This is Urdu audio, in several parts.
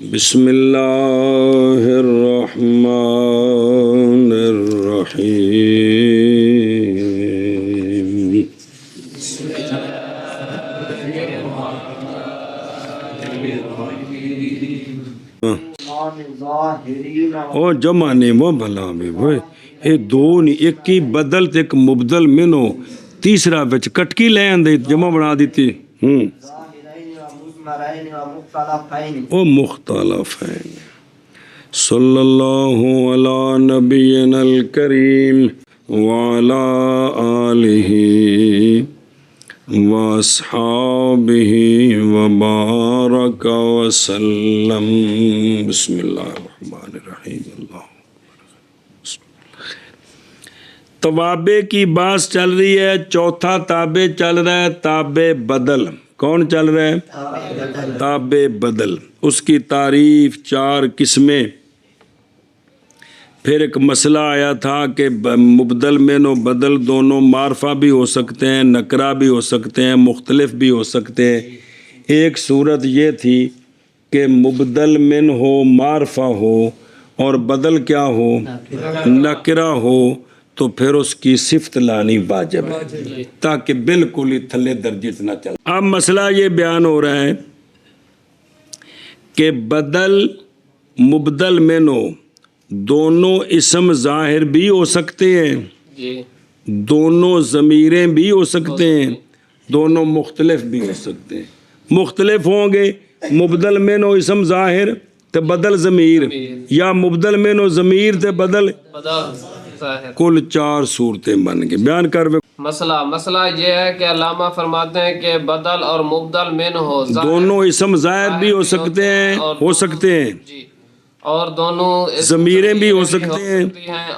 بسم اللہ الرحمن الرحیم او جمع نے وہ بھلا میں وہ اے دو نہیں ایک کی بدل تے ایک مبدل منو تیسرا وچ کٹکی لے آندے جمع بنا دیتی او مختلفین صلی اللہ علی نبینا الکریم وعلی آلہ واصحابہ وبارک وسلم بسم اللہ الرحمن الرحیم اللہ توابع کی بات چل رہی ہے چوتھا تابع چل رہا ہے تابع بدل کون چل رہا ہے تابع بدل اس کی تعریف چار قسمیں پھر ایک مسئلہ آیا تھا کہ مبدل من و بدل دونوں معرفہ بھی ہو سکتے ہیں نکرہ بھی ہو سکتے ہیں مختلف بھی ہو سکتے ہیں ایک صورت یہ تھی کہ مبدل من ہو معرفہ ہو اور بدل کیا ہو نکرہ ہو تو پھر اس کی صفت لانی واجب ہے تاکہ بالکل ہی تھلے درجت نہ چل. اب مسئلہ یہ بیان ہو رہا ہے کہ بدل مبدل منو دونوں اسم ظاہر بھی ہو سکتے ہیں دونوں ضمیریں بھی ہو سکتے ہیں دونوں مختلف بھی ہو سکتے ہیں مختلف ہوں گے مبدل منو اسم ظاہر تے بدل ضمیر یا مبدل منو ضمیر تے بدل کل چار صورتیں بن گئے بیان کر مسئلہ یہ ہے کہ علامہ فرماتے ہیں کہ بدل اور مبدل من ہو دونوں اسم ظاہر بھی ہو سکتے ہیں اور دونوں ضمیریں بھی ہو سکتے ہیں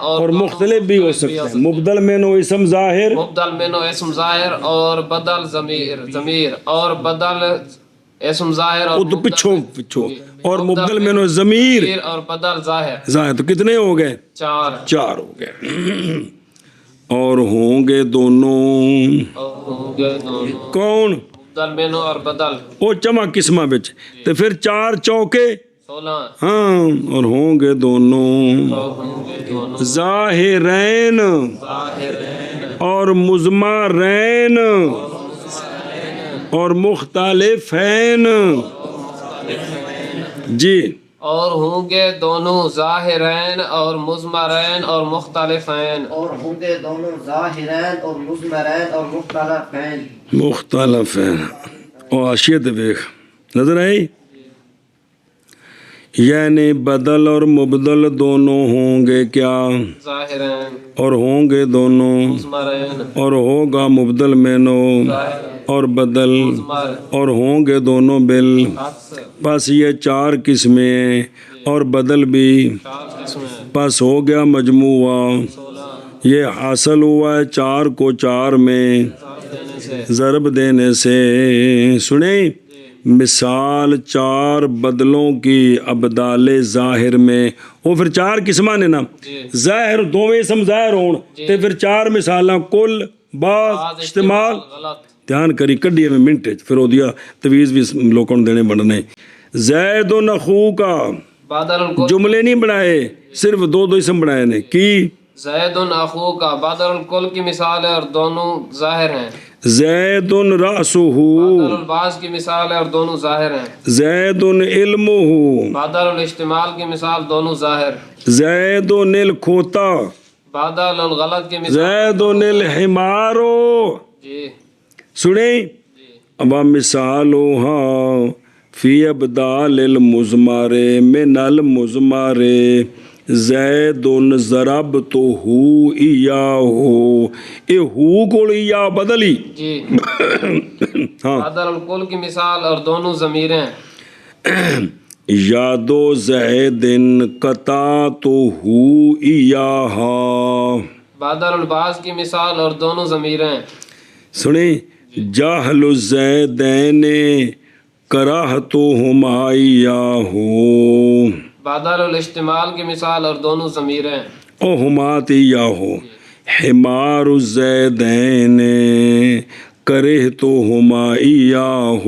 اور مختلف بھی ہو سکتے ہیں مبدل منو اسم ظاہر اور بدل ضمیر اور بدل اسم ظاہر اور پچھو اور مبدل منو ضمیر اور بدل ظاہر تو کتنے ہو گئے چار ہو گئے اور ہوں گے دونوں کون مبدل منو اور بدل او جمع قسمہ بچ تو پھر چار چوکے 16 ہاں اور ہوں گے دونوں ظاہرین اور مضمرین اور مختلفین جی اور ہوں گے دونوں ظاہرین اور مضمرین اور مختلفین اور حاشیہ دیکھ نظر آئی یعنی بدل اور مبدل دونوں ہوں گے کیا ظاہرین اور ہوں گے دونوں مضمرین اور ہوگا مبدل منو اور بدل اور ہوں گے دونوں بل بس یہ چار قسمیں ہیں اور بدل بھی بس ہو گیا مجموعہ یہ حاصل ہوا ہے چار کو چار میں ضرب دینے سے سنیں مثال چار بدلوں کی ابدال ظاہر میں وہ پھر چار قسمہ نے نا ظاہر دوویں اسم ظاہر ہون تے پھر چار مثالاں کل بعض استعمال دھیان کری کڈی میں منٹ پھر ہو دیا تویز بھی لوگوں دینے بڑھنے زید و نخو کا جملے نہیں بنائے صرف دو اسم بنائے نے کی زید اخو کا بدل الکل کی مثال ہے اور دونوں ظاہر ہیں زید رأسہ بدل الباس کی مثال ہے اور دونوں ظاہر ہیں زید علمہ بدل الاجتمال کی مثال دونوں ظاہر زید الکھوتا بدل الغلط کی مثال زید الحمار جی سنیں اب مثالها فی ابدال المضمر من المضمر زید ضربتہ ایاہ اے ہو کو یا بدلی جی ہاں بدل الکل کی مثال اور دونوں ضمیریں یادو زید قطعتہ ایاہ بدل الباس کی مثال اور دونوں ضمیریں سنیں جاہل الزیدین کراہتہما ایاہ بدل الاجتمال کی مثال اور دونوں ضمیریں او ہمات ایاہ حمار الزیدین کرہتہما ایاہ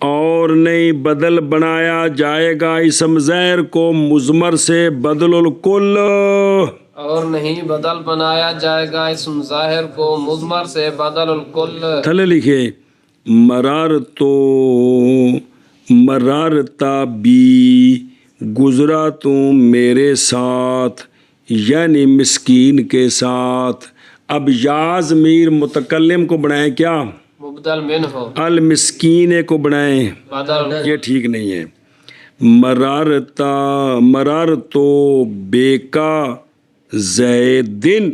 اور نہیں بدل بنایا جائے گا اسم ظاہر کو مضمر سے بدل الکل، اور نہیں بدل بنایا جائے گا اسم ظاہر کو مضمر سے بدل الکل۔ تھلے لکھے مرارتا بی، گزرا تو میرے ساتھ، یعنی مسکین کے ساتھ۔ اب یا ضمیر متکلم کو بنائیں کیا؟ مبدل من ہو، المسکین کو بنائیں، بدل یہ ٹھیک نہیں ہے۔ مرارتو بیکا زیدن،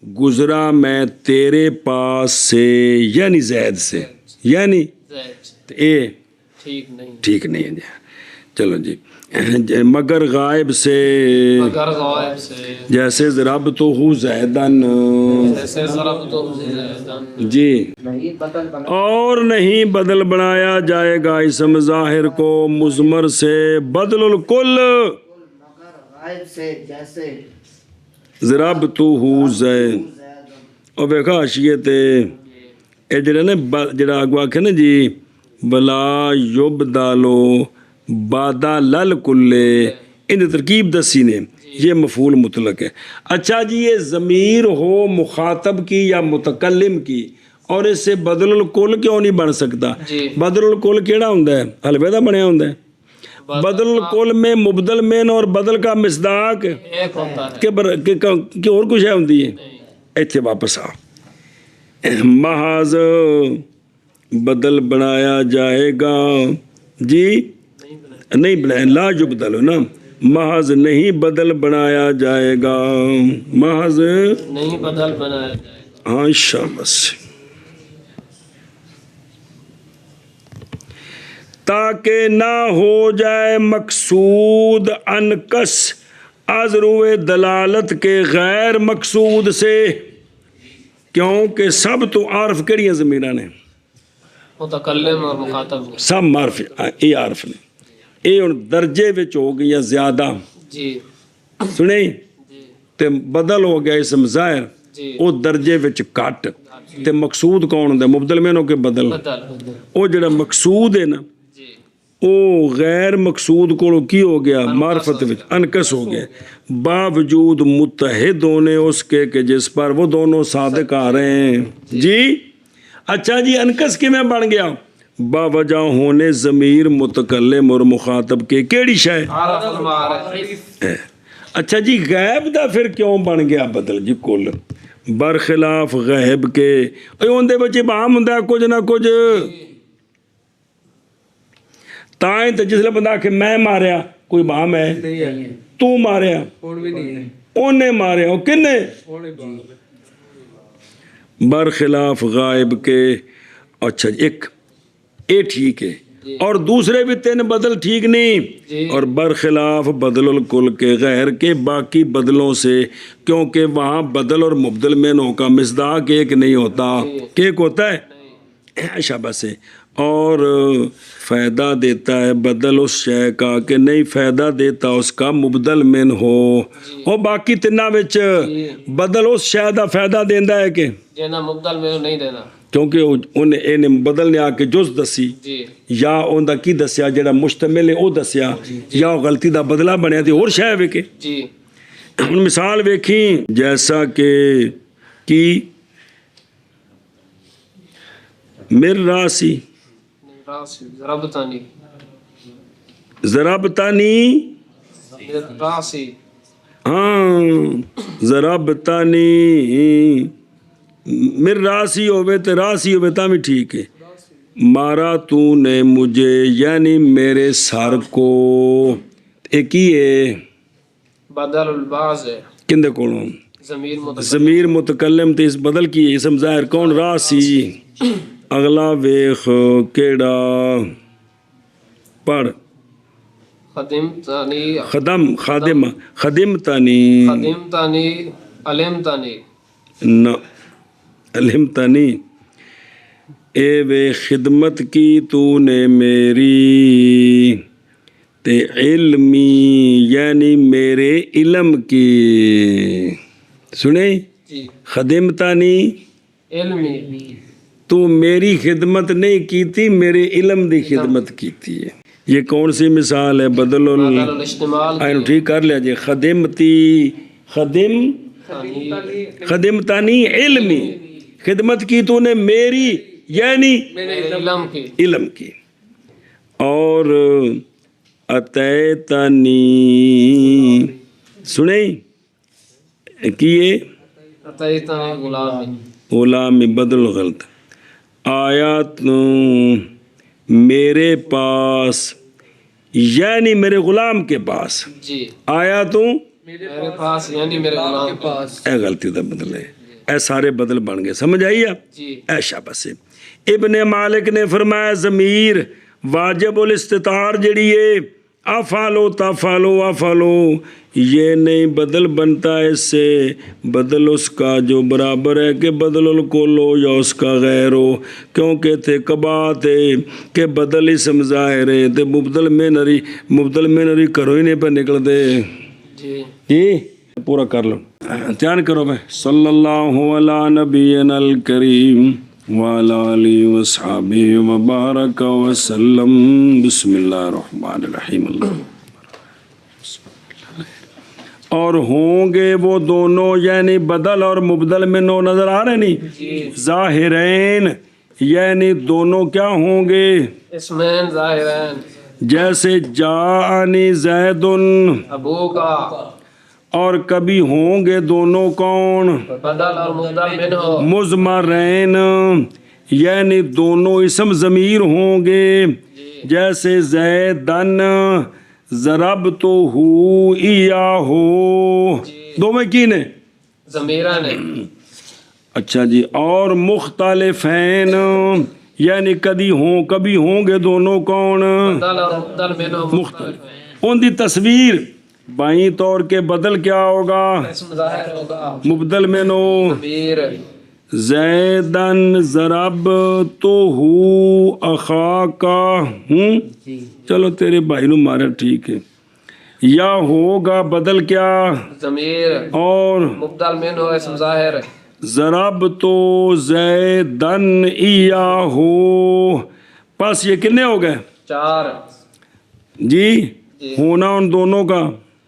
گزرا میں تیرے پاس سے، یعنی زید سے، یعنی اے ٹھیک نہیں، ٹھیک نہیں ہے۔ چلو جی، مگر غائب سے، مگر غائب سے، جیسے ضربتہ زیدن، جیسے ضربتہ زیدن۔ جی، اور نہیں بدل بنایا جائے گا اسم ظاہر کو مضمر سے بدل الکل، غائب سے جیسے ضربتہ زید۔ اور ویکھا حاشیے تے اے جڑا نا جڑا اگوا آکھے نا جی بلا یبدالو بادا لل کلے، ان ترکیب دسی نے، یہ مفعول مطلق ہے۔ اچھا جی، یہ ضمیر ہو مخاطب کی یا متکلم کی اور اس سے بدل الکل کیوں نہیں بن سکتا؟ بدل الکل کیڑا ہوندا ہے؟ الویدہ بنیا ہوندا ہے۔ بدل الکل میں مبدل من اور بدل کا مصداق ایک ہوتا ہے، کہ اور کچھ ہے ہوندی ہے؟ ایتھے واپس آ، محض بدل بنایا جائے گا جی، نہیں بنایا، لا یبدل نا، محض نہیں بدل بنایا جائے گا، محض نہیں بدل بنایا جائے گا۔ ہاں شاباش۔ تاکہ نہ ہو جائے مقصود انکس از روئے دلالت کے غیر مقصود سے، کیونکہ سب تو عارف کیڑی ضمیراں نے؟ متکلم اور مخاطب۔ سب معرف، یہ عارف نے، یہ ہن درجے وچ ہو گئی زیادہ، جی سنیں جی تے بدل ہو گیا اسم ظاہر، جی، وہ درجے وچ کٹ، تے مقصود کون ہوندا ہے؟ مبدل میں کے بدل، بدل، وہ جڑا مقصود ہے نا جی او غیر مقصود کو کی ہو گیا؟ معرفت وچ انکس ہو گیا، باوجود متحد ہونے اس کے کہ جس پر وہ دونوں صادق آ رہے ہیں جی۔ اچھا جی، انکس کی میں بن گیا؟ باوجہ ہونے ضمیر متکلم اور مخاطب کے کیڑی شے؟ عارف المعارف۔ اچھا جی، غیب دا پھر کیوں بن گیا بدل جی؟ کل برخلاف غیب کے، اندے بچے بام ہوندا کچھ نہ کچھ، تائیں تے جس لئے بندہ کہ میں ماریا، کوئی بام ہے؟ تو ماریا، اونے ماریا، او کنے؟ برخلاف غائب کے۔ اچھا جی، ایک اے ٹھیک ہے، اور دوسرے بھی تین بدل ٹھیک نہیں، اور برخلاف بدل الکل کے غیر کے باقی بدلوں سے، کیونکہ وہاں بدل اور مبدل میں نو کا مصداق ایک نہیں ہوتا، ایک ہوتا ہے شاباش سے، اور فائدہ دیتا ہے بدل اس شے کا کہ نہیں فائدہ دیتا اس کا مبدل من ہو، اور باقی تنہ وچ بدل اس شے دا فائدہ دیندا ہے کہ جینا مبدل میں نہیں دینا، کیونکہ انہیں بدل نے آ کے جز دسی، یا ان دا کی دسیا جڑا مشتمل ہے او دسیا، یا وہ غلطی دا بدلہ بنیا تے اور شے ویکھے۔ ہن مثال ویکھی، جیسا کہ کی مر راسی ضربتانی، ضربتانی، راسی، ہاں ضربتانی، مر راسی ہوئے تے راسی ہوئے تا بھی ٹھیک ہے۔ مارا تو نے مجھے، یعنی میرے سر کو، ایک ہی ہے بدل الباز ہے، کندے کولوں؟ ضمیر متکلم، ضمیر متکلم تے اس بدل کی اسم ظاہر کون؟ راسی۔ اگلا ویخ کیڑا پڑھ، خدمتانی، خادم، خدمتانی، خدمتانی، علمتانی، نہ علمتانی، اے وے خدمت کی تو نے میری، تے علمی یعنی میرے علم کی، سنیں؟ خدمتانی، علمی، تو میری خدمت نہیں کی تھی، میرے علم دی خدمت کی تھی. یہ کون سی مثال ہے؟ بدل بدل الاشتمال اینو ٹھیک کر لیا جی. خدمتانی علمی، خدمت کی تو نے میری یعنی علم کی. علم کی. اور اتیتنی سنیں کیے اتیتنی غلامی. غلامی بدل غلط. آیا تو میرے پاس یعنی میرے غلام کے پاس. جی آیا تو میرے پاس یعنی میرے غلام کے پاس. اے غلطی دا بدل ہے. اے سارے بدل بن گئے. سمجھ آئی آپ؟ جی اے شاباش. ابن مالک نے فرمایا ضمیر واجب الاستطار جڑی ہے افعلو تفعلو افعلو یہ نہیں بدل بنتا اس سے. بدل اس کا جو برابر ہے کہ بدل الکل ہو یا اس کا غیر ہو. کیونکہ تھے کبات ہے کہ بدل اسم ظاہر ہے تے مبدل میں نری کرو ہی نہیں پہ نکل دے. جی جی پورا کر لو. دھیان کرو بھائی. صلی اللہ علی نبینا الکریم وعلی آلہ وصحبہ وبارک وسلم. بسم اللہ الرحمن الرحیم. اور ہوں گے وہ دونوں یعنی بدل اور مبدل میں نو نظر آ رہے نہیں. ظاہرین یعنی دونوں کیا ہوں گے؟ اسمین ظاہرین. جیسے جاءنی زید ابو کا. اور کبھی ہوں گے دونوں کون؟ بدل اور مبدل منہ. مضمرین یعنی دونوں اسم ضمیر ہوں گے. جیسے زیدن ضربتہ ایاہو دو میں کی نے ضمیرہ نے. اچھا جی. اور مختلفین یعنی کبھی ہوں گے دونوں کون؟ بدل اور مبدل منہ مختلف. ان دی تصویر بائیں طور کے بدل کیا ہوگا؟ اسم ظاہر ہوگا. مبدل میں نو ضمیر. زیدن ضربتہ اخاکا. چلو تیرے بھائی نو مارا ٹھیک ہے. یا ہوگا بدل کیا؟ ضمیر. اور مبدل منہ اسم ظاہر. ضربتہ زیدن ایاہو. پس یہ کتنے ہو گئے؟ 4. جی ہونا ان دونوں کا،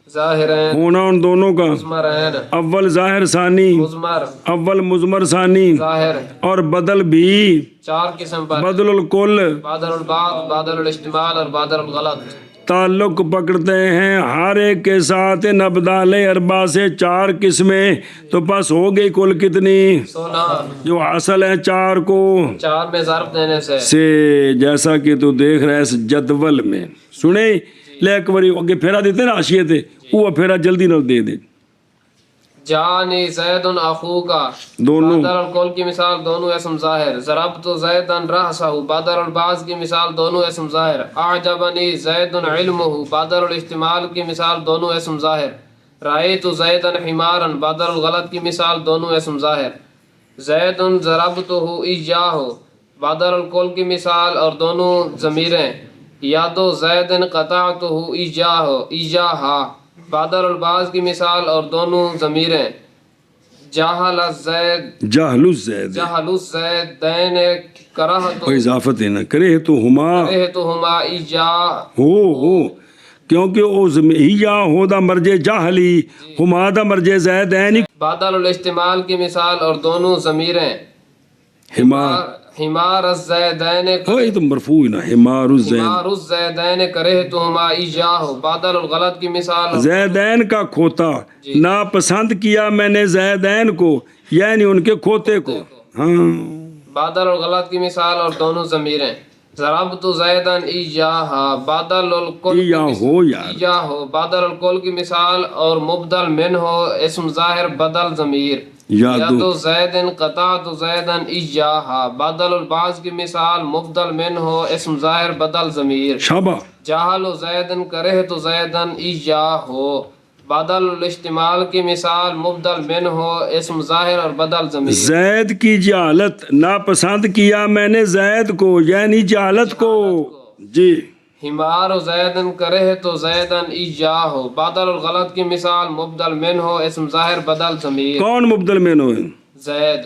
ظاہرین. ہونا ان دونوں کا. مضمرین. اول ظاہر ثانی، مضمر. اول مضمر ثانی. ظاہر. اور بدل بھی 4 قسم پر. بدل الکل بادل البعض، بادل الاجتمال اور بادل الغلط. تعلق پکڑتے ہیں ہر ایک کے ساتھ. نبدال اربع سے 4 قسمیں تو پس ہو گئی کل کتنی؟ 16. جو حاصل ہے 4 کو 4 میں ضرب دینے سے جیسا کہ تو دیکھ رہا ہے اس جدول میں. سنے لے ایک باری اگے پھیرا دیتے نا آشیے تے وہ پھیرا جلدی نہ دے دے. جانی زید اخوکا دونوں بادر الکل کی مثال دونوں اسم ظاہر. ضربت زیدن رأسہ بادر البعض کی مثال دونوں اسم ظاہر. اعجبنی زید علمہ بادر الاجتمال کی مثال دونوں اسم ظاہر. رأیت زیدن حمارا بادر الغلط کی مثال دونوں اسم ظاہر. زید ضربتہ ایاہ بادر الکل کی مثال اور دونوں ضمیریں. یادو زیدن قطعتہ ایاہا بادر البعض کی مثال اور دونوں ضمیریں. جاہل الزید جہل الزید جہل الزیدین کرہت کوئی اضافت ہے نہ کرے تو ہما کرہتہما ایجا ہو کیونکہ او ہیا ہو دا مرجے جاہلی ہما دا مرجے زیدین. بادل الاجتمال کی مثال اور دونوں ضمیریں. حمار الزیدین یہ تو مرفوع نا حمار الزید. حمار الزیدین کرہتہما ایجاہ بادل الغلط کی مثال. زیدین کا کھوتا ناپسند کیا میں نے زیدین کو یعنی ان کے کھوتے کو. ہاں بادل الغلط کی مثال اور دونوں ضمیریں. ضربت زیدن ایاہا بادل الکل ایاہو بادل الکل کی مثال اور مبدل منہ اسم ظاہر بدل ضمیر. یادو زیدن قطعت زیدن ایاہا بادل البعض کی مثال مبدل منہ اسم ظاہر بدل ضمیر. شابہ. جاہل زیدن کرہت زیدن ایاہو بادل الاجتمال کی مثال مبدل منہ اسم ظاہر اور بدل ضمیر. زید کی جہالت ناپسند کیا میں نے زید کو یعنی جہالت کو. جی حمار زیدن کرہت زیدن ایاہو بادل الغلط کی مثال مبدل منہ اسم ظاہر بدل ضمیر. کون مبدل میں نو ہے؟ زید.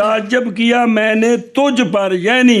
تعجب کیا میں نے تجھ پر یعنی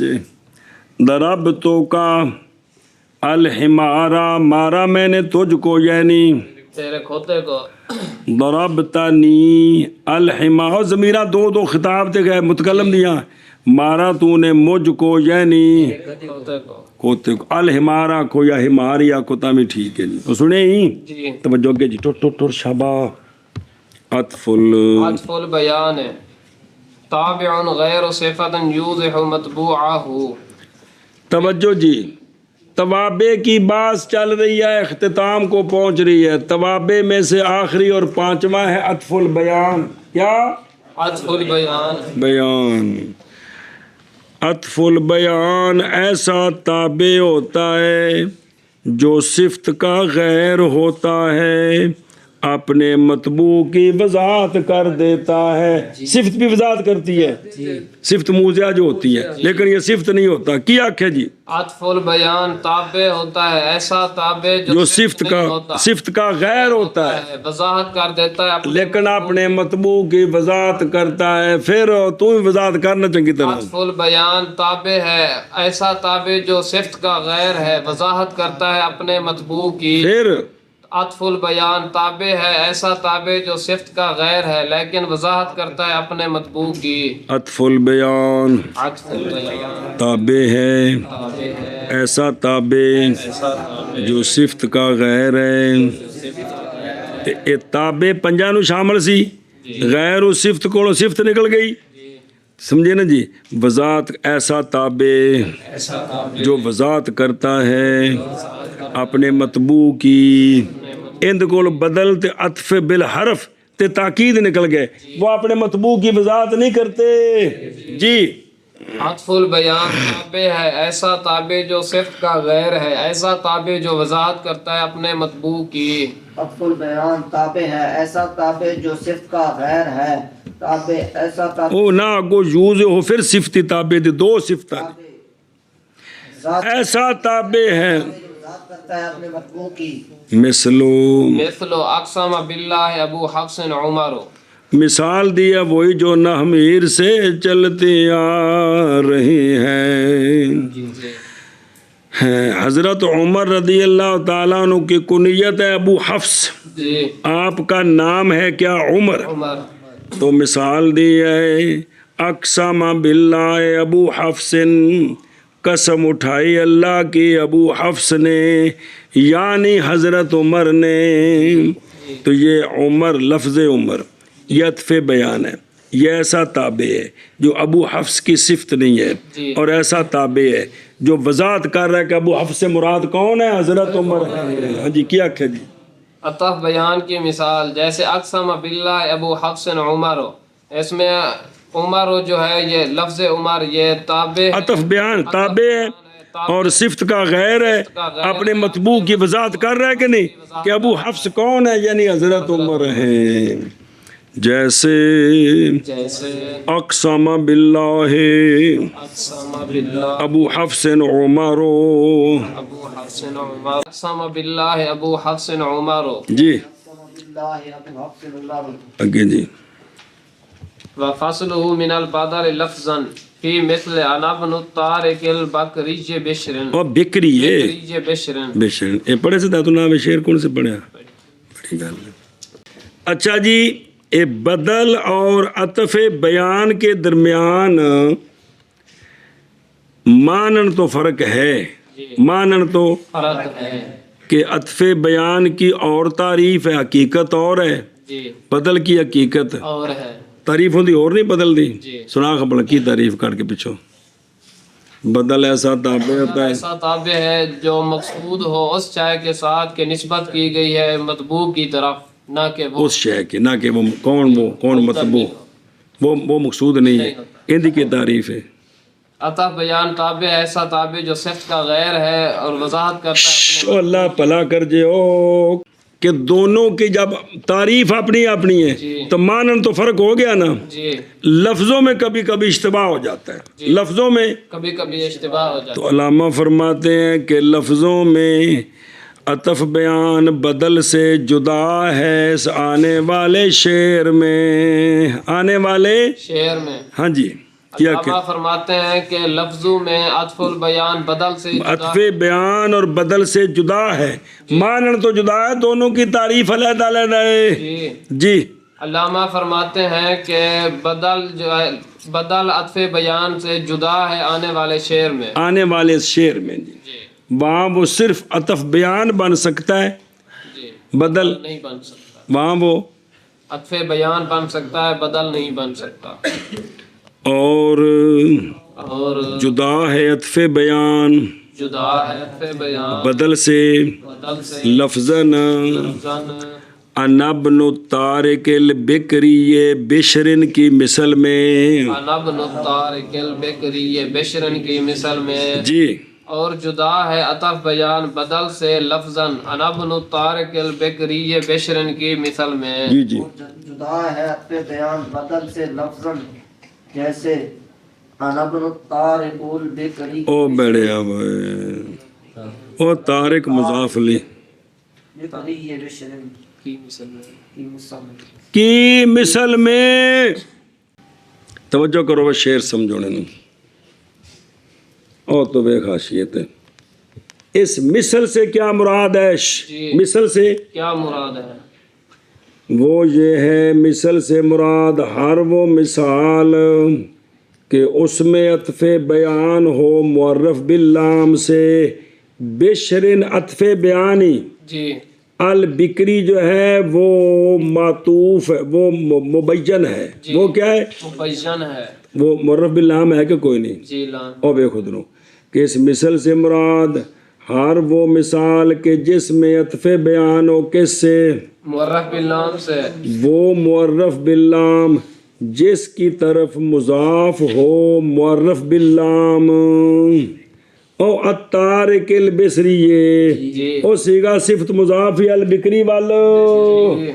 جی ضرب تو کا الحمارا مارا میں نے تجھ کو یعنی تیرے کھوتے کو. ضربتنی الحما ضمیرہ دو خطاب تے گئے متکلم دیا مارا تو نے مجھ کو یعنی کھوتے کو. کوتے کو الحمارا کو یا ہماریا کو تامی ٹھیک ہے جی تو سنے ہی جی توجہ کے جی ٹوٹ شبا عطف عطف البیان ہے تابع غیر صفت یوضح متبوعہ. توجہ جی توابع کی بات چل رہی ہے اختتام کو پہنچ رہی ہے توابع میں سے آخری اور پانچواں ہے عطف البیان کیا عطف البیان. بیان عطف البیان ایسا تابع ہوتا ہے جو صفت کا غیر ہوتا ہے اپنے مطبوع کی وضاحت کر دیتا ہے صفت بھی وضاحت کرتی ہے صفت موضع جو ہوتی ہے لیکن یہ صفت نہیں ہوتا کیا آکھے جی عطف البیان تابع ہوتا ہے ایسا تابع جو صفت کا غیر ہوتا ہے وضاحت کر دیتا ہے اپنے. لیکن اپنے مطبوع کی وضاحت کرتا ہے پھر تو ہی وضاحت کرنا چنگی طرح عطف البیان تابع ہے ایسا تابع جو صفت کا غیر ہے وضاحت کرتا ہے اپنے مطبوع کی. پھر عطف البیان تابع ہے ایسا تابع جو صفت کا غیر ہے لیکن وضاحت کرتا ہے اپنے مطبوع کی. عطف البیان عطف البیان تابع ہے تابع ہے ایسا تابع جو صفت کا غیر ہے تے اے تابع پنجاں نو شامل سی غیر و صفت کو صفت نکل گئی سمجھے نا جی وضاحت ایسا تابع جو وضاحت کرتا ہے اپنے مطبوع کی اند کو بدل تے عطف بالحرف تے تاکید نکل گئے وہ اپنے مطبوع کی وضاحت نہیں کرتے جی. عطف البیان تابع ہے ایسا تابع جو صفت کا غیر ہے ایسا تابع جو وضاحت کرتا ہے اپنے مطبوع کی. عطف البیان تابع ہے ایسا تابع جو صفت کا غیر ہے تابع ایسا تابع او نہ کو یوز ہو پھر صفتی تابع دے دو صفتیں ذات ایسا تابع ہے ذات کرتا ہے اپنے مطبوع کی. مثل اقسم باللہ ابو حفص عمر. مثال دیا وہی جو نحمیر سے چلتے آ رہے ہیں حضرت عمر رضی اللہ تعالیٰ عنہ کی کنیت ہے ابو حفص جی آپ کا نام ہے کیا عمر عمر. تو مثال دی ہے اقسم باللہ ابو حفص قسم اٹھائی اللہ کی ابو حفص نے یعنی حضرت عمر نے. تو یہ عمر لفظ عمر یہ عطف بیان ہے یہ ایسا تابع ہے جو ابو حفص کی صفت نہیں ہے اور ایسا تابع ہے جو وضاحت کر رہا ہے کہ ابو حفص سے مراد کون ہے حضرت عمر ہے. ہاں جی کیا کہ جی عطف بیان کی مثال جیسے اقسم باللہ ابو حفص عمر اس میں عمر جو ہے یہ لفظ عمر یہ تابع عطف بیان تابع ہے اور صفت کا غیر ہے اپنے مطبوع کی وضاحت کر رہا ہے کہ نہیں کہ ابو حفص کون ہے یعنی حضرت عمر ہیں. جیسے اقسم باللہ اقسم باللہ ابو حفص عمر ابو حفص عمر. اقسم باللہ ابو حفص عمر. جی اللہ ابو حفص اللہ اگے جی وفصله من البدل لفظا في مثل انا ابن الطارق البکری بشر. اور بکری ہے بکری بشر. بشر یہ پڑھے سے داتو نام شعر کون سے پڑھا بڑی گل ہے. اچھا جی اے بدل اور عطف بیان کے درمیان مانن تو فرق ہے مانن تو فرق ہے کہ عطف بیان کی اور تعریف ہے حقیقت اور ہے جی بدل کی حقیقت اور ہے تعریف ہوندی اور نہیں بدل دی جی. سنا خبر کی تعریف کر کے پچھو بدل ایسا تابع ہوتا ہے ایسا تابع ہے جو مقصود ہو اس شے کے ساتھ کہ نسبت کی گئی ہے مطبوع کی طرف نہ کہ وہ اس شے کی نہ کہ وہ کون مطبوع وہ مقصود نہیں ہے اندی کی تعریف ہے. عطف بیان تابع ایسا تابع جو صفت کا غیر ہے اور وضاحت کرتا ہے او اللہ بھلا کر جے او کہ دونوں کی جب تعریف اپنی اپنی ہے تو مانن تو فرق ہو گیا نا جی لفظوں میں کبھی کبھی اشتباہ ہو جاتا ہے لفظوں میں کبھی کبھی اشتباہ ہو جاتا تو علامہ فرماتے ہیں کہ لفظوں میں عطف بیان بدل سے جدا ہے اس آنے والے شعر میں، آنے والے شعر میں ہاں جی کیا علامہ فرماتے ہیں کہ لفظوں میں عطف البیان بدل سے جدا عطف بیان اور بدل سے جدا ہے، مانن تو جدا ہے، دونوں کی تعریف علیحدہ علیحدہ ہے جی جی۔ علامہ فرماتے ہیں کہ بدل جو ہے بدل عطف بیان سے جدا ہے آنے والے شعر میں، آنے والے شعر میں جی جی وہاں وہ صرف عطف بیان بن سکتا ہے، جی بدل نہیں بن سکتا، وہاں وہ عطف بیان بن سکتا ہے، بدل نہیں بن سکتا، اور جدا ہے عطف بیان جدا ہے عطف بیان بدل سے بدل سے لفظاً لفظاً انبن الطارق البکری بشرن کی مثل میں انبن الطارق البکری بشرن کی مثل میں، جی اور جدا ہے عطف بیان بدل سے لفظاً انبن الطارق البکری بشرن کی مثل میں، جی جی جدا ہے عطف بیان بدل سے لفظاً جیسے انبن الطارق البکری او بڑے اب او طارق مضاف لی بکری بشرن کی مثل میں، کی مثال کی مثل میں توجہ کرو وہ شعر سمجھونے نو او تو بے خاصیت ہے، اس مثل سے کیا مراد ہے؟ جی۔ مثل سے کیا مراد ہے؟ وہ یہ ہے، مثل سے مراد ہر وہ مثال کہ اس میں عطف بیان ہو معرف باللام سے، بشرن عطف بیانی، جی البکری جو ہے وہ معطوف ہے، وہ مبین ہے، جی وہ کیا ہے؟ مبین ہے، وہ معرف باللام ہے کہ کوئی نہیں؟ جی لام او بے خود رو کہ اس مثل سے مراد ہر وہ مثال کہ جس میں عطف بیان ہو کس سے؟ معرف باللام سے، وہ معرف باللام جس کی طرف مضاف ہو معرف باللام، او الطارق البصری جی او سیگا صفت مضاف البکری والو جی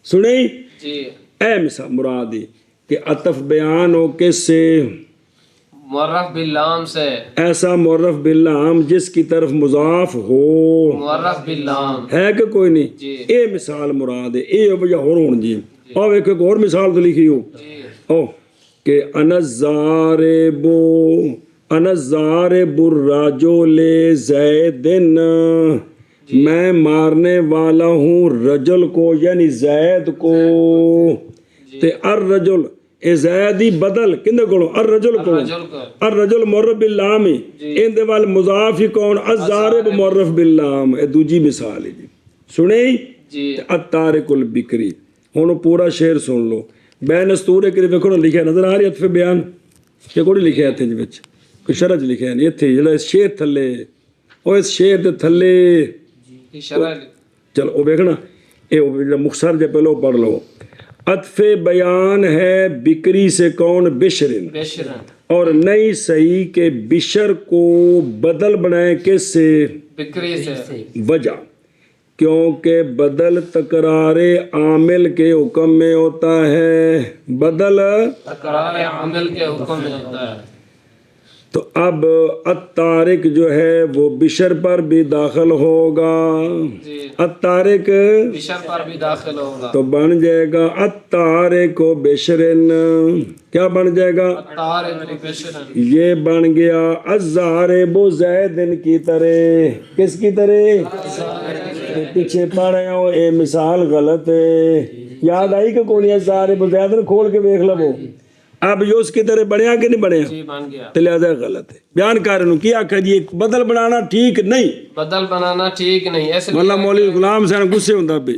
سنیں جی اے مثال مرادی کہ عطف بیان ہو کس سے؟ معرف باللام سے، ایسا معرف باللام جس کی طرف مضاف ہو معرف باللام ہے کہ کوئی نہیں؟ جی اے مثال مراد ہے، اے وجہ ہور ہون جی او ایک اور مثال تو لکھی ہو جی او کہ انزارب الرجل زیدن، میں مارنے والا ہوں رجل کو یعنی زید کو، تے الرجل اے زیدی بدل کندے کولو؟ الرجل کو، رجل کو، الرجل معرف باللام ان دے وال مضاف ہی کون؟ الزارب معرف باللام، اے دوجی مثال ہے جی سنیں جی الطارق البکری۔ ہن پورا شعر سن لو، بین استورے کے ویکھو نا لکھیا نظر آ رہی عطف بیان کہ کوئی لکھیا اتھے جی وچ کوئی شرح چ لکھیا نہیں، اتھے جڑا اس شعر تھلے او اس شعر دے تھلے جی شرح چلو او ویکھنا اے جڑا مختصر جے پہلو پڑھ لو، عطف بیان ہے بکری سے کون؟ بشرن، بشرن، اور نہیں صحیح کہ بشر کو بدل بنائے کس سے؟ بکری سے، وجہ کیونکہ بدل تکرار عامل کے حکم میں ہوتا ہے، بدل تکرار عامل کے حکم میں ہوتا ہے، تو اب الطارق جو ہے وہ بشر پر بھی داخل ہوگا، جی الطارق بشر پر بھی داخل ہوگا، تو بن جائے گا الطارق و بشرن، کیا بن جائے گا؟ طارق بشرن، یہ بن گیا الزارب زیدن کی طرح، کس کی طرح؟ پیچھے پڑھے ہو اے مثال غلط ہے، یاد آئی کہ کون ہے؟ الزارب زیدن کھول کے دیکھ لو، اب یہ اس کی طرح بنیا کہ نہیں بنیا؟ جی بن گیا، تو لہذا غلط ہے، بیان کارنوں کیا آکھا جی بدل بنانا ٹھیک نہیں، بدل بنانا ٹھیک نہیں، اس مولا لیے مولوی غلام سے غصے ہوتا بھی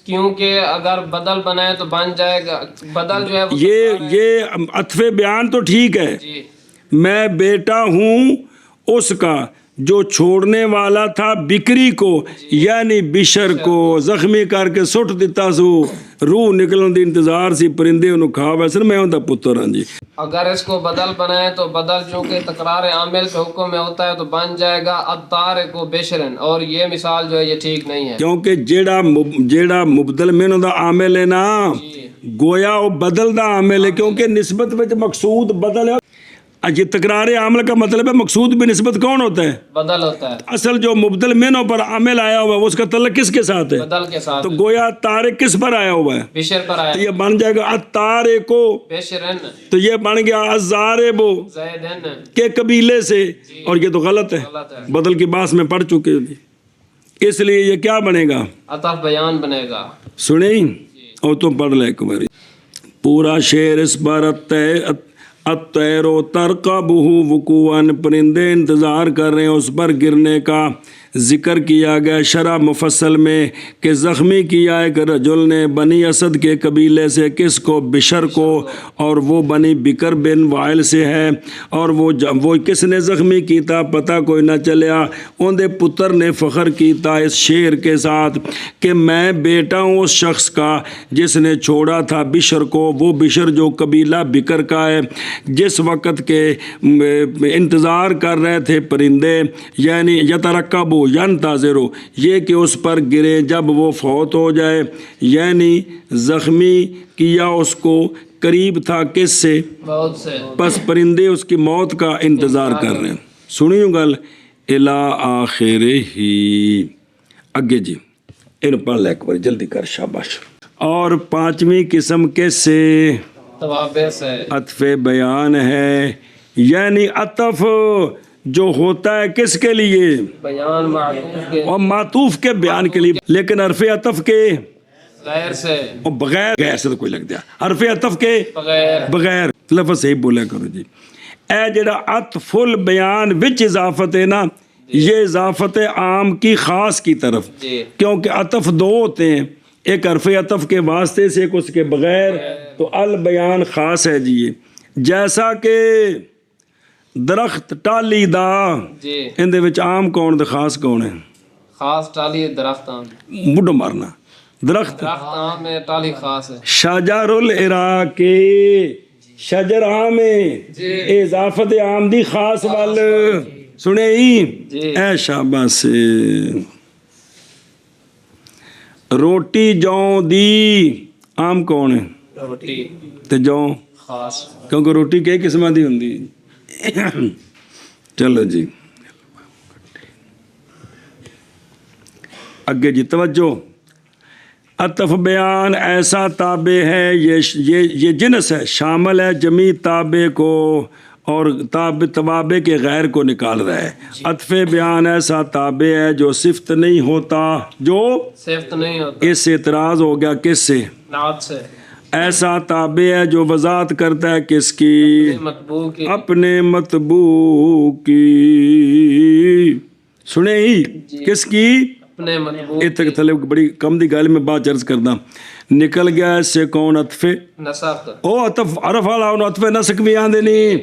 کیونکہ اگر بدل بنائے تو بن جائے گا، بدل جو ہے وہ یہ عطف بیان تو ٹھیک ہے، جی میں بیٹا ہوں اس کا جو چھوڑنے والا تھا بکری کو یعنی بشر کو، زخمی کر کے سٹ دیتا سو، روح نکلن دی انتظار سی پرندے انہوں کھا ویسے میں ہوں دا پتر ہاں جی۔ اگر اس کو بدل بنائے تو بدل چونکہ تکرار عامل کے حکم میں ہوتا ہے تو بن جائے گا الطارق و بشرن، اور یہ مثال جو ہے یہ ٹھیک نہیں ہے، کیونکہ جیڑا مبدل مینوں دا عامل ہے نا گویا وہ بدل دا عامل ہے، کیونکہ نسبت وچ مقصود بدل ہے۔ یہ تکرار عامل کا مطلب ہے مقصود بنسبت کون ہوتا ہے؟ بدل ہوتا ہے، اصل جو مبدل منوں پر عامل آیا ہوا ہے اس کا تعلق کس کے ساتھ ہے؟ بدل کے ساتھ تو گویا طارق کس پر آیا ہوا ہے؟ بشر پر آیا، تو یہ بن جائے گا الطارق، بشرن تو یہ بن گیا الضارب زیدن، کے قبیلے سے، اور یہ تو غلط ہے، غلط ہے، بدل کی باس میں پڑھ چکے ہیں، اس لیے یہ کیا بنے گا؟ عطف بیان بنے گا۔ سنیں اور تم پڑھ لے ایک باری پورا شعر اس پر الطیر و ترقبہ وقوعاً، پرندے انتظار کر رہے ہیں اس پر گرنے کا۔ ذکر کیا گیا شرح مفصل میں کہ زخمی کیا ایک رجل نے بنی اسد کے قبیلے سے، کس کو؟ بشر کو، اور وہ بنی بکر بن وائل سے ہے، اور وہ کس نے زخمی کیتا پتہ کوئی نہ چلیا۔ اندے پتر نے فخر کیتا اس شعر کے ساتھ کہ میں بیٹا ہوں اس شخص کا جس نے چھوڑا تھا بشر کو، وہ بشر جو قبیلہ بکر کا ہے، جس وقت کے انتظار کر رہے تھے پرندے، یعنی یترقبو ینتظرو، یہ کہ اس پر گرے جب وہ فوت ہو جائے، یعنی زخمی کیا اس کو قریب تھا کس سے؟ بہت سے، پس پرندے اس کی موت کا انتظار کر رہے ہیں۔ سنیوں گل الا آخر ہی، اگے جی ان پڑھ لے ایک بار جلدی کر، شاباش۔ اور پانچویں قسم کس سے؟ توابع سے، عطف بیان ہے، یعنی عطف جو ہوتا ہے کس کے لیے؟ بیان معطوف کے اور معطوف کے بیان کے لیے، لیکن حرف عطف کے غیر سے، اور بغیر، غیر سے تو کوئی لگ دیا، حرف عطف کے بغیر، بغیر، لفظ صحیح بولا کرو جی۔ اے جڑا عطف البیان وچ اضافت ہے نا، یہ اضافت عام کی خاص کی طرف، جی، کیونکہ عطف دو ہوتے ہیں، ایک حرف عطف کے واسطے سے، ایک اس کے بغیر، تو البیان خاص ہے جی۔ جیسا کہ درخت ٹالی دا، جی، اندے وچ عام کون تے خاص کون ہے؟ خاص ٹالی درخت عام، بڈھو مارنا درخت درخت عام میں ٹالی خاص ہے، شجر العراق، شجر عام ہے، اضافت عام دی خاص وال سنے ہی، جی، اے شاباش۔ روٹی جوں دی عام کون ہے؟ روٹی تے جوں خاص، کیونکہ روٹی کئی قسماں دی ہوندی۔ چلو جی اگے جی توجہ، عطف بیان ایسا تابع ہے، یہ جنس ہے، شامل ہے جمیع تابع کو اور توابع کے غیر کو نکال رہا ہے۔ عطف بیان ایسا تابع ہے جو صفت نہیں ہوتا، جو صفت نہیں ہوتا، اس سے اعتراض ہو گیا کس سے؟ نعت سے، ایسا تابع ہے جو وضاحت کرتا ہے کس کی؟ مطبوع کی، اپنے مطبوع کی، سنے ہی کس کی؟ اپنے مطبوع یہ تک تھلے بڑی کم دی گل میں بات عرض کردا، نکل گیا اس سے کون؟ عطف نسخ، او عطف عرف والا انہوں عطف نسخ بھی آندے نہیں،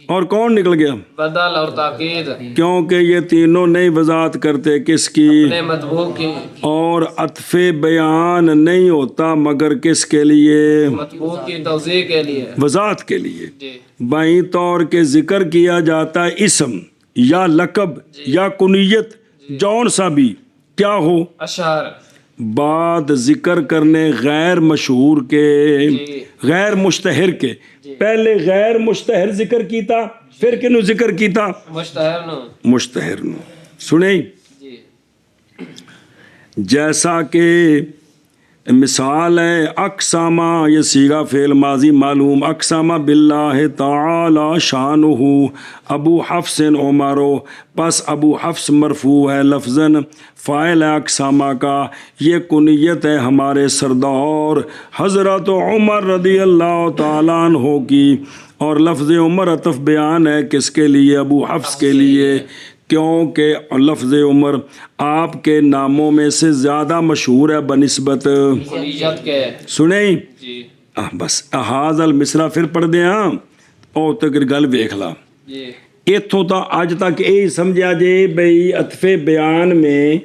اور کون نکل گیا؟ بدل اور تاکید، کیونکہ یہ تینوں نہیں وضاحت کرتے کس کی؟ اپنے مطبوع کی، اور عطف بیان نہیں ہوتا مگر کس کے لیے؟ مطبوع کی توضیح کے لیے، وضاحت کے لیے۔ جی، بائیں طور کے ذکر کیا جاتا ہے اسم یا لقب یا کنیت جون سا بھی کیا ہو، اشعار، بعد ذکر کرنے غیر مشہور کے، جی، غیر مشتہر کے، پہلے غیر مشتہر ذکر کیتا، پھر کنو ذکر کیتا؟ مشتہر نو، مشتہر نو۔ سنیں جی، جیسا کہ مثال ہے اقسامہ، یہ صیغہ فعل ماضی معلوم، اقسامہ باللہ تعالی شانہ ابو حفص عمرو، پس ابو حفص مرفوع ہے لفظاً، فاعل ہے اقسامہ کا، یہ کنیت ہے ہمارے سردار حضرت عمر رضی اللہ تعالیٰ عنہ کی، اور لفظ عمر عطف بیان ہے کس کے لیے؟ ابو حفص کے لیے، کیونکہ لفظ عمر آپ کے ناموں میں سے زیادہ مشہور ہے بنسبت کنیت کے، سنیں جی، بس احاظ المصرا پھر پڑھ دیں ہاں اور تک گل ویکھ لا، جی، اتوں تو اج تک یہی سمجھا جے بھئی عطف بیان میں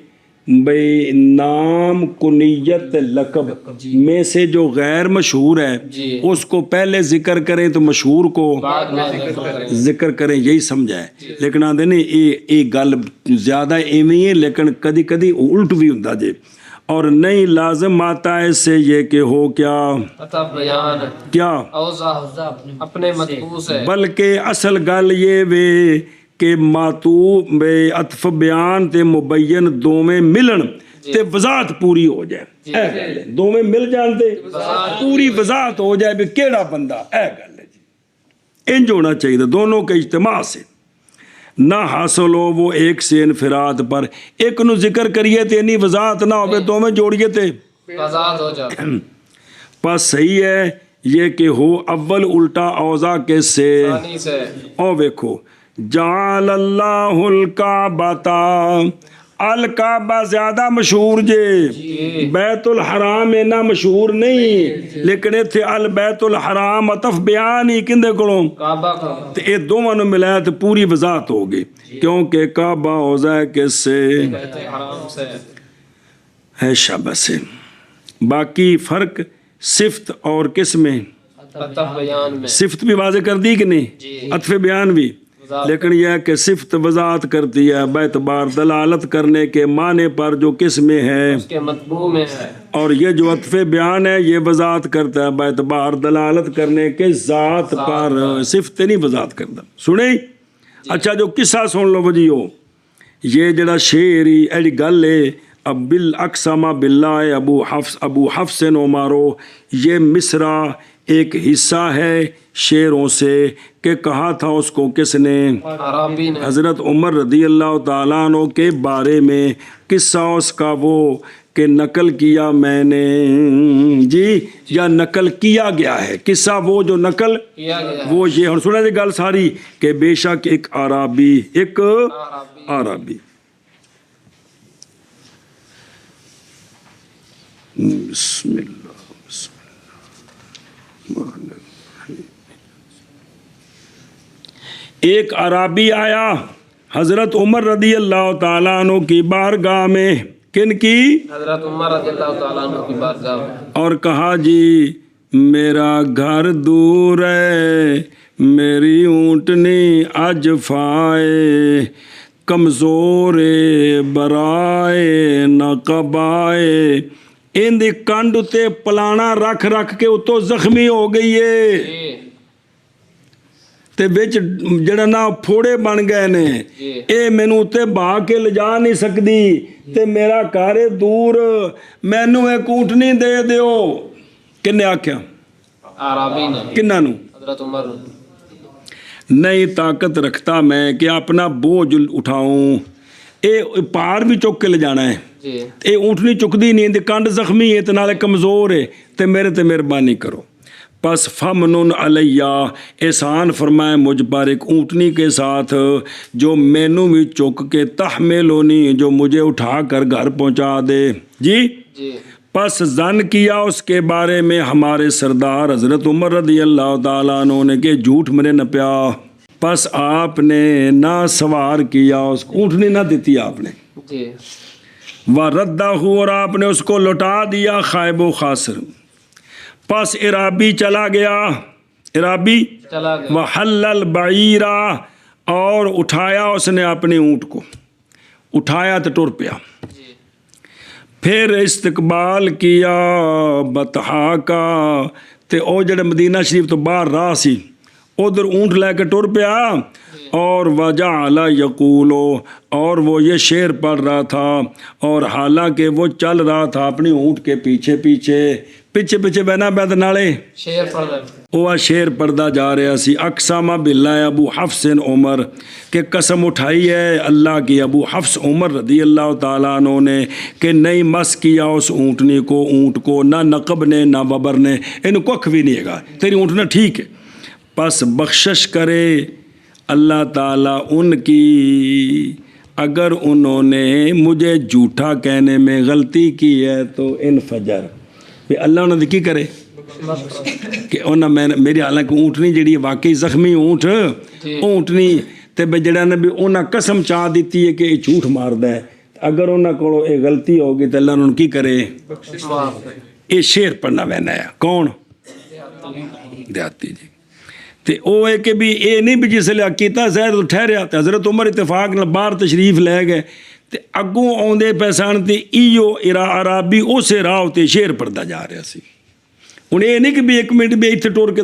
بھئی نام کنیت لقب میں سے جو غیر مشہور ہے جی، اس کو پہلے ذکر کریں تو مشہور کو بعد میں ذکر کریں، ذکر کریں، یہی سمجھا ہے۔ لیکن آدھے نہیں یہ گل زیادہ ایویں ہے، لیکن کدی کدی الٹ بھی ہوندا جے، اور نہیں لازم آتا ہے اس سے یہ کہ ہو کیا عطف بیان کیا اوضاع اپنے مطبوع سے، بلکہ اصل گل یہ وے کہ معطوف بے عطف بیان تے مبین دوویں ملن تے وضاحت پوری ہو جائے، اے گل ہے دوویں مل جان تے پوری وضاحت ہو جائے بھی کیڑا بندہ، اے گل ہے جی انج ہونا چاہیے دونوں کے اجتماع سے، نہ حاصل ہو وہ ایک سے انفراد پر، ایک نو ذکر کریے تے انی وضاحت نہ ہوئے دوویں جوڑیے تے آزاد ہو جائے۔ پس صحیح ہے یہ کہ ہو اول الٹا اوضاع کے سے ثانی سے او ویکھو جعل اللہ الکعبۃ، الکعبہ زیادہ مشہور جے، بیت الحرام اینا مشہور نہیں، لیکن ایتھے البیت الحرام عطف بیان ہی کندے کولوں کعبہ کو تے اے دونوں نوں ملایا تے پوری وضاحت ہو گئی، کیونکہ کعبہ اوضاع کس سے بیت الحرام سے ہے شابہ سے۔ باقی فرق صفت اور کس میں، عطف بیان میں صفت بھی واضح کر دی کہ نہیں، عطف بیان بھی، لیکن یہ ہے کہ صفت وضاحت کرتی ہے باعتبار دلالت کرنے کے معنی پر جو کس میں ہے، اس کے مطبوع میں ہے، اور یہ جو عطف بیان ہے یہ وضاحت کرتا ہے باعتبار دلالت کرنے کے ذات پر، صفت نہیں وضاحت کرتا۔ سنیں اچھا جو قصہ سن لو وجیو، یہ جڑا شعر ہی ایڈی گل ہے، اب بالاقسم باللہ ابو حفص عمارو، یہ مصرع ایک حصہ ہے شعروں سے کہ کہا تھا اس کو کس نے، عربی نے، حضرت عمر رضی اللہ تعالیٰ عنہ کے بارے میں، قصہ اس کا وہ کہ نقل کیا میں نے جی یا نقل کیا گیا ہے، قصہ وہ جو نقل کیا گیا وہ یہ، اور سنا جی گل ساری کہ بے شک ایک عربی، ایک عربی، بسم اللہ بسم اللہ، ایک عربی آیا حضرت عمر رضی اللہ تعالیٰ عنہ کی بارگاہ میں، کن کی، حضرت عمر رضی اللہ تعالیٰ عنہ کی بارگاہ میں، اور کہا جی میرا گھر دور ہے، میری اونٹنی اج فائے، کمزور برائے نہ قبائے، ان دی کنڈ تے پلانا رکھ رکھ کے اتو زخمی ہو گئی ہے تے وچ جڑا نا پھوڑے بن گئے نے، اے مینوں تے بہا کے لجا نہیں سکدی تے میرا گھر دور، مینوں ایک اونٹنی دے دیو، کنے آکھیا، عربی نے، کنہ نو، حضرت عمر نہیں طاقت رکھتا میں کہ اپنا بوجھ اٹھاؤں، اے پار بھی چک کے لے جانا ہے، جی اے اونٹنی چکدی نہیں، کنڈ زخمی ہے تے نالے کمزور ہے تے میرے تے مہربانی کرو، پس فمنن علیہ، احسان فرمائے مجھ پر ایک اونٹنی کے ساتھ جو مینوں بھی چک کے تحملونی، جو مجھے اٹھا کر گھر پہنچا دے، جی جی پس ظن کیا اس کے بارے میں ہمارے سردار حضرت عمر رضی اللہ تعالیٰ عنہ نے کہ جھوٹ میرے نہ پیا، پس آپ نے نہ سوار کیا اس کو، اونٹنی نہ دیتی آپ نے، جی وَرَدَّهُ، اور آپ نے اس کو لوٹا دیا خائب و خاسر، پس عرابی چلا گیا، عرابی چلا گیا، وَحَلَّ الْبَعِيرَ، اور اٹھایا اس نے اپنے اونٹ کو، اٹھایا تو ٹر پیا، جی پھر استقبال کیا بطحا کا، تے او جڑے مدینہ شریف تو باہر راہ سی ادھر اونٹ لے کے ٹر پیا، اور وجعل یقولو، اور وہ یہ شعر پڑھ رہا تھا، اور حالانکہ وہ چل رہا تھا اپنی اونٹ کے پیچھے پیچھے بہنا بیت نالے شعر پڑھ رہے وہ شعر پڑھدا جا رہا سی، اقسم باللہ ابو حفص عمر، کہ قسم اٹھائی ہے اللہ کی ابو حفص عمر رضی اللہ تعالیٰ عنہ نے کہ نہیں مس کیا اس اونٹنی کو، اونٹ کو، نہ نقب نے نہ وبر نے، ان کخ بھی نہیں گا، تیری اونٹنا ٹھیک ہے، پس بخشش کرے اللہ تعالیٰ ان کی، اگر انہوں نے مجھے جھوٹا کہنے میں غلطی کی ہے تو انفجر، اللہ انہوں نے کی کرے کہ انہوں میں میری حالانکہ اونٹنی جڑی واقعی زخمی اونٹ اونٹنی تے بے جڑا نے بھی انہاں قسم چاہ دیتی ہے کہ یہ جھوٹ ماردا ہے، اگر انہاں کو یہ غلطی ہوگی تو اللہ انہوں کی کرے، یہ شعر پڑھنا وینا ہے، کون دیاتی جی، تے او ہے کہ بھی اے نہیں بھی جس لئے کیتا زید ٹھہریا تے حضرت عمر اتفاق نال باہر تشریف لے گئے ਤੇ ਅੱਗੋਂ ਆਉਂਦੇ ਪਏ ਸਨ ਤੇ ਇਹੋ ਅਰਾਬੀ ਉਸੇ ਰਾਹ ਉੱਤੇ ਸ਼ੇਰ ਪੜਦਾ ਜਾ ਰਿਹਾ ਸੀ। ਹੁਣ ਇਹ ਨਹੀਂ ਕਿ ਵੀ 1 ਮਿੰਟ ਵੀ ਇੱਥੇ ਟੁਰ ਕੇ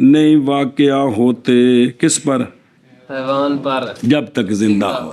نہیں واقعہ ہوتے کس پر؟ حیوان پر جب تک زندہ ہو.